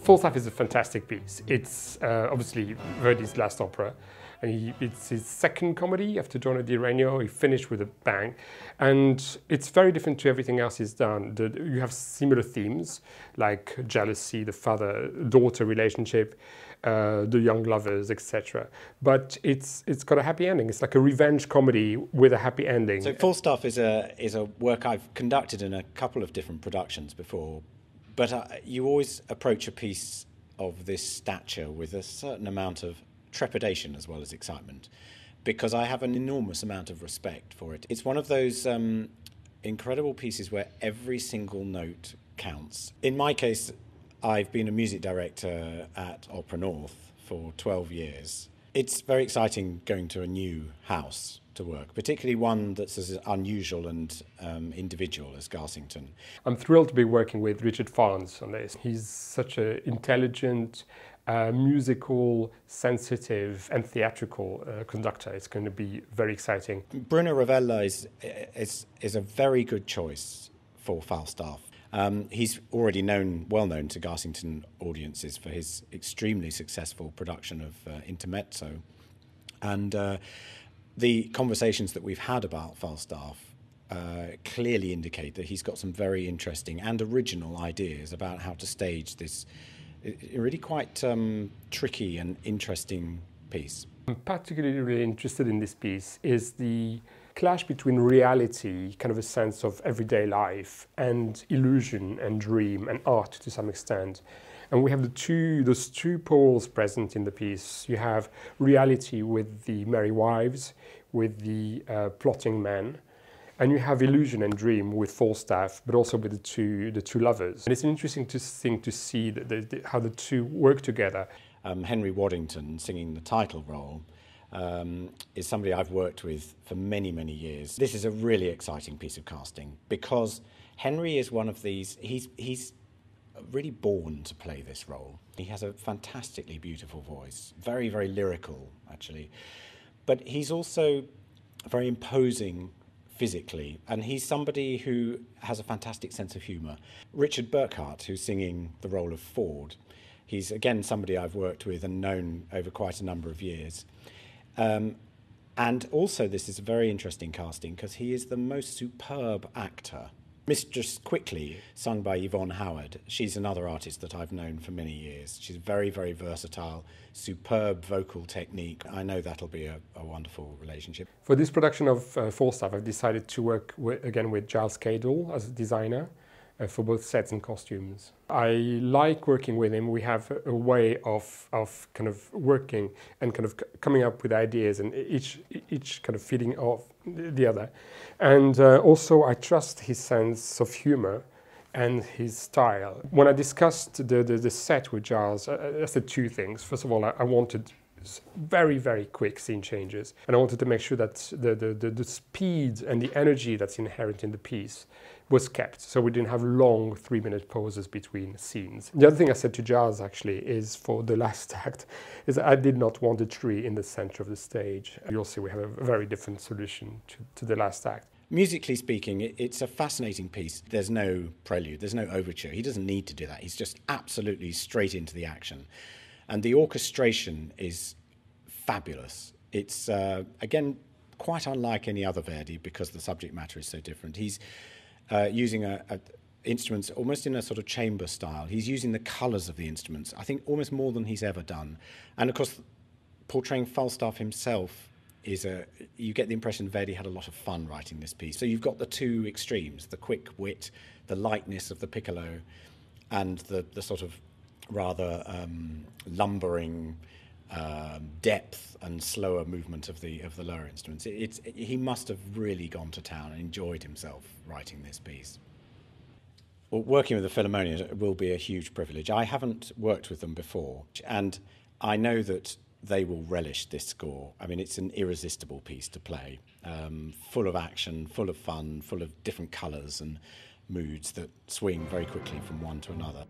Falstaff is a fantastic piece. It's obviously Verdi's last opera. And it's his second comedy after Giorno di Regno. He finished with a bang. And it's very different to everything else he's done. You have similar themes, like jealousy, the father-daughter relationship, the young lovers, etc. But it's got a happy ending. It's like a revenge comedy with a happy ending. So Falstaff is a work I've conducted in a couple of different productions before. But you always approach a piece of this stature with a certain amount of trepidation as well as excitement, because I have an enormous amount of respect for it. It's one of those incredible pieces where every single note counts. In my case, I've been a music director at Opera North for 12 years. It's very exciting going to a new house to work, particularly one that's as unusual and individual as Garsington. I'm thrilled to be working with Richard Farnes on this. He's such an intelligent, musical, sensitive and theatrical conductor. It's going to be very exciting. Bruno Ravella is a very good choice for Falstaff. He's already well known to Garsington audiences for his extremely successful production of Intermezzo. And the conversations that we've had about Falstaff clearly indicate that he's got some very interesting and original ideas about how to stage this really quite tricky and interesting piece. I'm particularly really interested in this piece is the clash between reality, kind of a sense of everyday life, and illusion and dream and art to some extent. And we have those two poles present in the piece. You have reality with the merry wives, with the plotting men, and you have illusion and dream with Falstaff, but also with the two lovers. And it's an interesting thing to see how the two work together. Henry Waddington singing the title role is somebody I've worked with for many, many years. This is a really exciting piece of casting because Henry is one of these, he's really born to play this role. He has a fantastically beautiful voice, very, very lyrical actually, but he's also very imposing physically, and he's somebody who has a fantastic sense of humour. Richard Burkhart, who's singing the role of Ford, he's again somebody I've worked with and known over quite a number of years. And also this is a very interesting casting because he is the most superb actor. Mistress Quickly, sung by Yvonne Howard, she's another artist that I've known for many years. She's very, very versatile, superb vocal technique. I know that'll be a wonderful relationship. For this production of Falstaff, I've decided to work again with Giles Cadle as a designer for both sets and costumes. I like working with him. We have a way of kind of working and kind of coming up with ideas, and each kind of feeding off the other. And also I trust his sense of humor and his style. When I discussed the set with Giles, I said two things. First of all, I wanted very, very quick scene changes, and I wanted to make sure that the speed and the energy that's inherent in the piece was kept, so we didn't have long 3-minute pauses between scenes. The other thing I said to Giles actually is for the last act is I did not want a tree in the center of the stage. You'll see we have a very different solution to the last act. Musically speaking, it's a fascinating piece. There's no prelude, there's no overture. He doesn't need to do that. He's just absolutely straight into the action. And the orchestration is fabulous. It's, again, quite unlike any other Verdi because the subject matter is so different. He's using instruments almost in a sort of chamber style. He's using the colours of the instruments, I think almost more than he's ever done. And of course, portraying Falstaff himself you get the impression Verdi had a lot of fun writing this piece. So you've got the two extremes, the quick wit, the lightness of the piccolo, and the sort of rather lumbering depth and slower movement of the lower instruments. He must have really gone to town and enjoyed himself writing this piece. Well, working with the Philharmonian will be a huge privilege. I haven't worked with them before, and I know that they will relish this score. I mean, it's an irresistible piece to play, full of action, full of fun, full of different colours and moods that swing very quickly from one to another.